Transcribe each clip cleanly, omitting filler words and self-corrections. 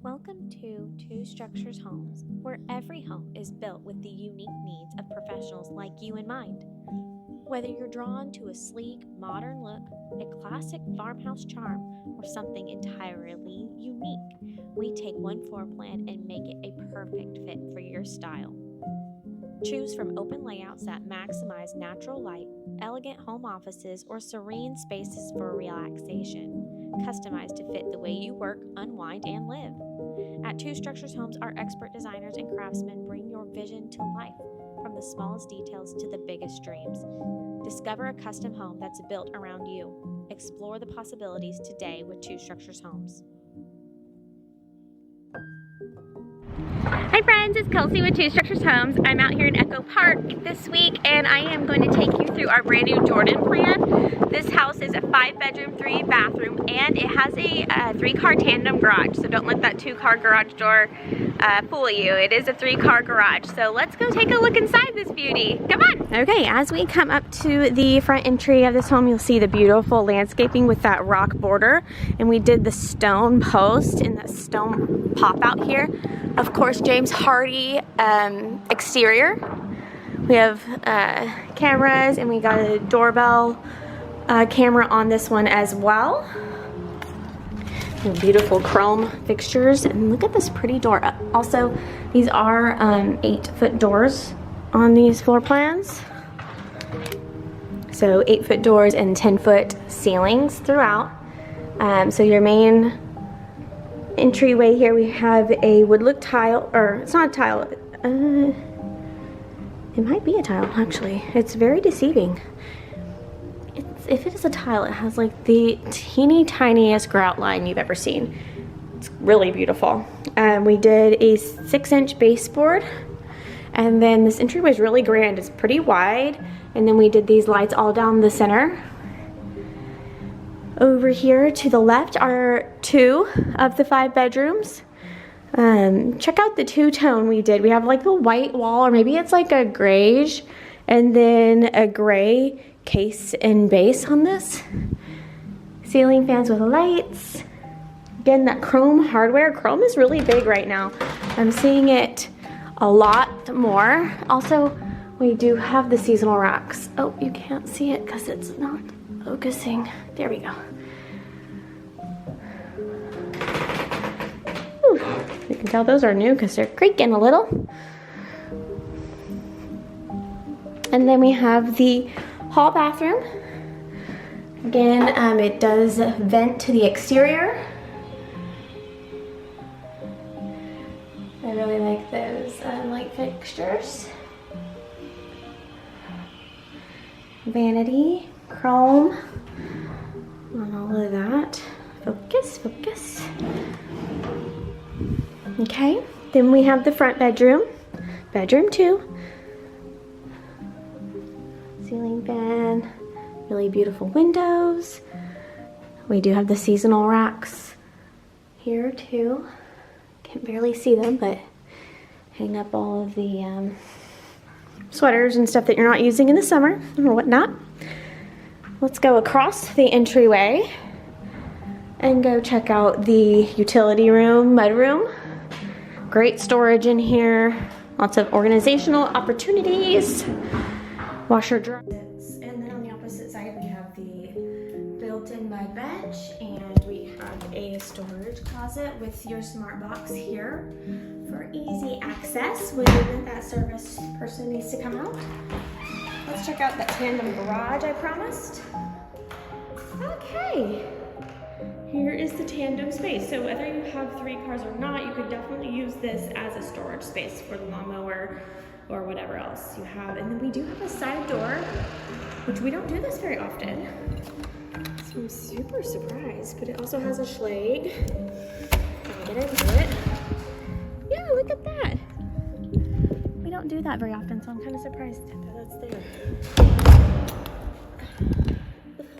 Welcome to Two Structures Homes, where every home is built with the unique needs of professionals like you in mind. Whether you're drawn to a sleek, modern look, a classic farmhouse charm, or something entirely unique, we take one floor plan and make it a perfect fit for your style. Choose from open layouts that maximize natural light, elegant home offices, or serene spaces for relaxation, customized to fit the way you work, unwind, and live. At Two Structures Homes, our expert designers and craftsmen bring your vision to life, from the smallest details to the biggest dreams. Discover a custom home that's built around you. Explore the possibilities today with Two Structures Homes. Hi friends, it's Kelsey with Two Structures Homes. I'm out here in Echo Park this week and I am going to take you through our brand new Jordan plan. This house is a 5-bedroom, 3-bathroom, and it has a 3-car tandem garage. So don't let that 2-car garage door fool you. It is a 3-car garage. So let's go take a look inside this beauty. Come on. Okay, as we come up to the front entry of this home, you'll see the beautiful landscaping with that rock border. And we did the stone post and the stone pop out here. Of course, James Hardy exterior. We have cameras and we got a doorbell camera on this one as well. Beautiful chrome fixtures, and look at this pretty door. Also, these are 8-foot doors on these floor plans. So 8-foot doors and 10-foot ceilings throughout. So your main entryway here, we have a wood look tile, or it's not a tile, it might be a tile actually. It's very deceiving. If it is a tile, it has like the teeny tiniest grout line you've ever seen. It's really beautiful. We did a 6-inch baseboard, and then this entryway is really grand. It's pretty wide, and then we did these lights all down the center. Over here to the left are 2 of the 5 bedrooms. Check out the two-tone we did. We have like the white wall, or maybe it's like a grayish, and then a gray case and base on this. Ceiling fans with lights. Again, that chrome hardware. Chrome is really big right now. I'm seeing it a lot more. Also, we do have the seasonal racks. Oh, you can't see it because it's not focusing. There we go. Whew. You can tell those are new because they're creaking a little. And then we have the hall bathroom. Again, it does vent to the exterior. I really like those light fixtures. Vanity, chrome on all of that. Focus, focus. Okay, then we have the front bedroom. Bedroom 2. Ceiling fan, really beautiful windows. We do have the seasonal racks here too. Can't barely see them, but hang up all of the sweaters and stuff that you're not using in the summer or whatnot. Let's go across the entryway and go check out the utility room, mud room. Great storage in here. Lots of organizational opportunities. Washer dryer. And then on the opposite side we have the built-in mud bench, and we have a storage closet with your smart box here for easy access when that service person needs to come out. Let's check out that tandem garage I promised. Okay, here is the tandem space. So whether you have 3 cars or not, you could definitely use this as a storage space for the lawnmower or whatever else you have. And then we do have a side door, which we don't do this very often. So I'm super surprised, but it also has a Schlage. I'll get into it. Yeah, look at that. We don't do that very often, so I'm kind of surprised that that's there.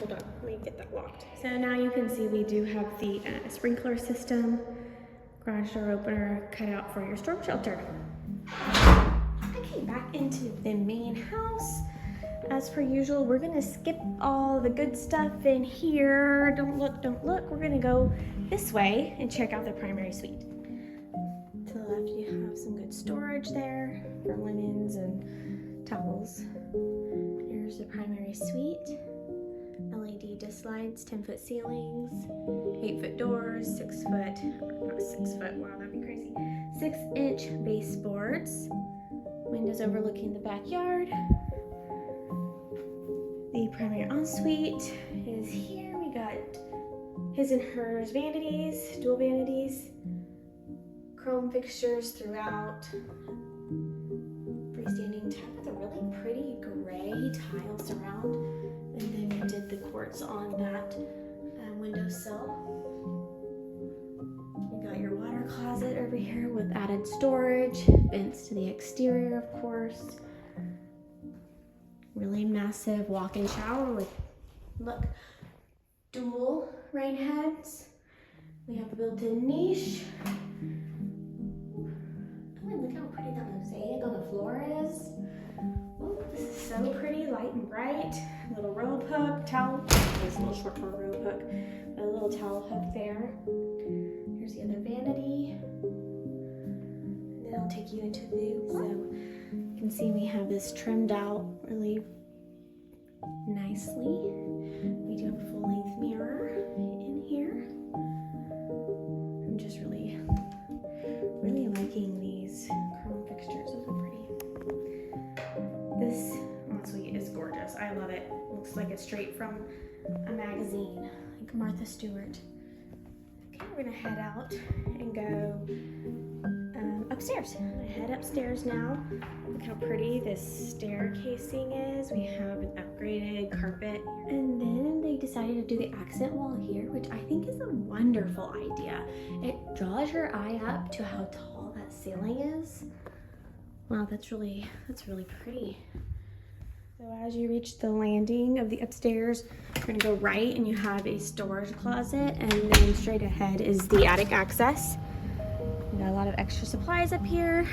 Hold on, let me get that locked. So now you can see we do have the sprinkler system, garage door opener cut out for your storm shelter. Okay, back into the main house. As per usual, we're gonna skip all the good stuff in here. Don't look, don't look. We're gonna go this way and check out the primary suite. To the left, you have some good storage there for linens and towels. Here's the primary suite. LED disc lights, 10-foot ceilings, 8-foot doors, 6-foot, wow, that'd be crazy. 6-inch baseboards, windows overlooking the backyard. The primary ensuite is here. We got his and hers vanities, dual vanities, chrome fixtures throughout, freestanding tap with a really pretty gray tile surround, and then we did the quartz on that windowsill. You got your water closet over here with added storage, vents to the exterior, of course. Really massive walk-in shower with, look, dual rain heads. We have the built-in niche. Oh, and look how pretty that mosaic on the floor is. Oh, this is so pretty, light and bright. Little robe hook, towel. There's a little short for a robe hook. A little towel hook there. Here's the other vanity. And then I'll take you into the view. So you can see we have this trimmed out really nicely. We do have a full-length mirror in here. I'm just really liking these chrome fixtures. Those are pretty. This ensuite is gorgeous. I love it. Looks like it's straight from a magazine, like Martha Stewart. Okay, we're gonna head out and go upstairs. I'm gonna head upstairs now. Look how pretty this staircasing is. We have an upgraded carpet. And then they decided to do the accent wall here, which I think is a wonderful idea. It draws your eye up to how tall that ceiling is. Wow, that's really pretty. So as you reach the landing of the upstairs, you're gonna go right and you have a storage closet, and then straight ahead is the attic access. We got a lot of extra supplies up here.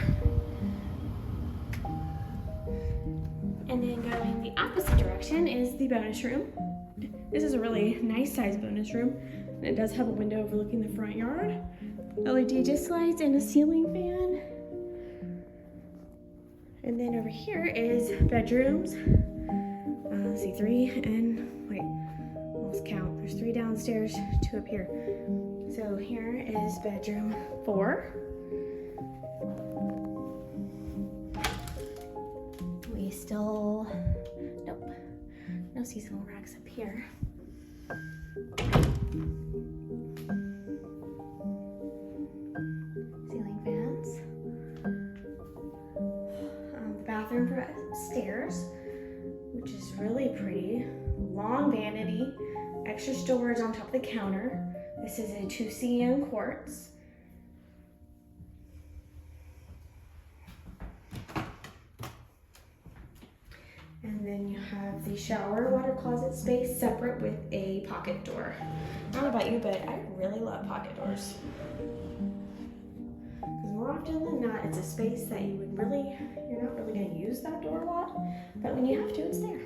And then going the opposite direction is the bonus room. This is a really nice sized bonus room. And it does have a window overlooking the front yard. LED disc lights and a ceiling fan. And then over here is bedrooms. Let's see, 3 and, wait, let's count. There's 3 downstairs, 2 up here. So here is bedroom 4. We still, nope, no seasonal racks up here. Ceiling fans. The bathroom for upstairs, which is really pretty. Long vanity, extra storage on top of the counter. This is a 2cm quartz. And then you have the shower water closet space separate with a pocket door. I don't know about you, but I really love pocket doors. Because more often than not, it's a space that you're not really going to use that door a lot, but when you have to, it's there.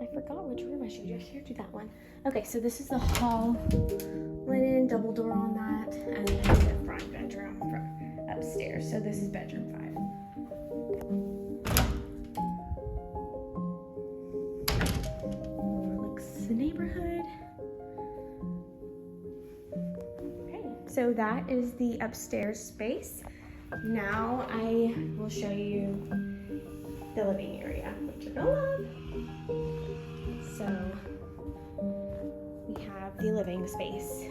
I forgot which room I showed you. I showed you that one. Okay, so this is the hall linen, double door on that, and then the front bedroom upstairs. So this is bedroom 5. Overlooks the neighborhood. Okay, so that is the upstairs space. Now I will show you the living area, which you're gonna love. So we have the living space.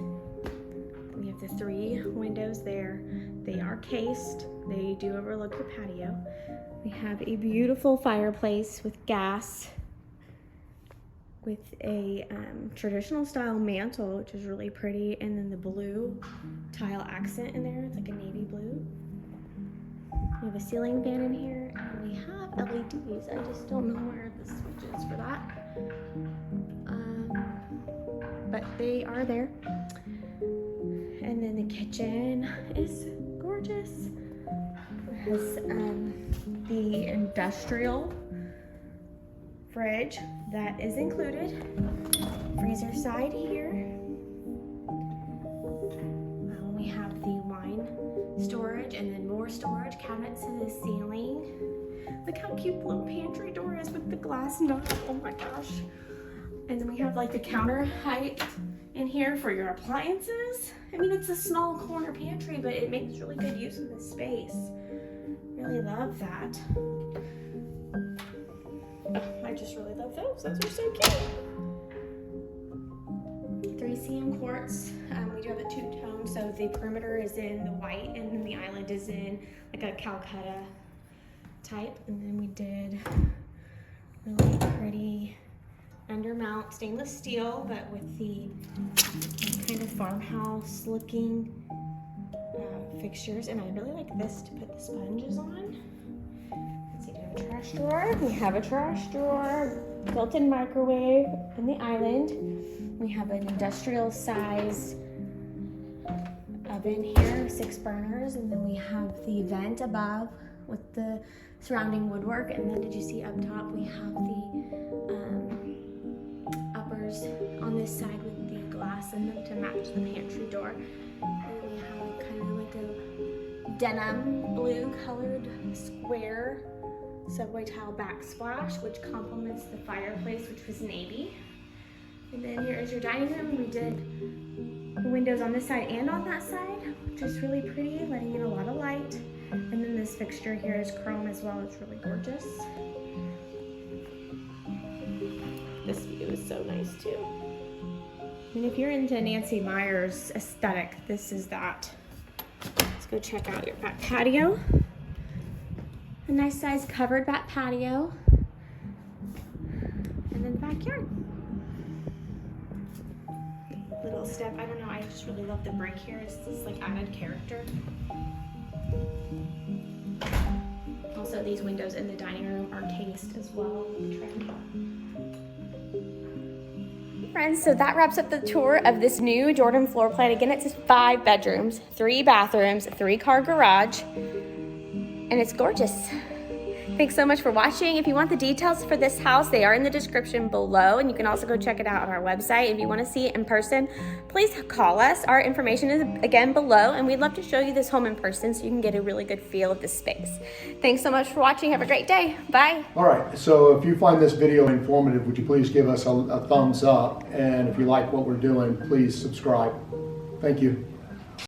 We have the 3 windows there. They are cased. They do overlook the patio. We have a beautiful fireplace with gas, with a traditional style mantle, which is really pretty, and then the blue tile accent in there. It's like a navy blue. We have a ceiling fan in here, and we have LEDs. I just don't know where the switch is for that. But they are there. And then the kitchen is gorgeous. It has the industrial fridge that is included. Freezer side here. cabinets to the ceiling. Look how cute the little pantry door is with the glass knob. Oh my gosh. And then we have like the counter height in here for your appliances. I mean, it's a small corner pantry, but it makes really good use of the space. Really love that. Oh, I just really love those. Those are so cute. 3 cm quartz. We do have a two-tone, so the perimeter is in the white and then the island is in like a Calcutta type. And then we did really pretty undermount stainless steel, but with the kind of farmhouse looking fixtures. And I really like this to put the sponges on. Let's see, do we have a trash drawer? We have a trash drawer, built-in microwave in the island. We have an industrial size oven here, 6 burners, and then we have the vent above with the surrounding woodwork. And then did you see up top we have the uppers on this side with the glass in them to match the pantry door. And then we have kind of like a denim blue colored square subway tile backsplash, which complements the fireplace, which was navy. And then here is your dining room. We did the windows on this side and on that side, which is really pretty, letting in a lot of light. And then this fixture here is chrome as well. It's really gorgeous. This view is so nice too. And if you're into Nancy Meyer's aesthetic, this is that. Let's go check out your back patio. A nice size covered back patio. And then the backyard. Little step, I don't know, I just really love the brick here. It's this like added character. Also, these windows in the dining room are cased as well with trim. Friends, so that wraps up the tour of this new Jordan floor plan. Again, it's 5 bedrooms, 3 bathrooms, 3-car garage, and it's gorgeous. Thanks so much for watching. If you want the details for this house, they are in the description below, and you can also go check it out on our website. If you want to see it in person, please call us. Our information is again below, and we'd love to show you this home in person so you can get a really good feel of this space. Thanks so much for watching. Have a great day. Bye. All right, so if you find this video informative, would you please give us a thumbs up? And if you like what we're doing, please subscribe. Thank you.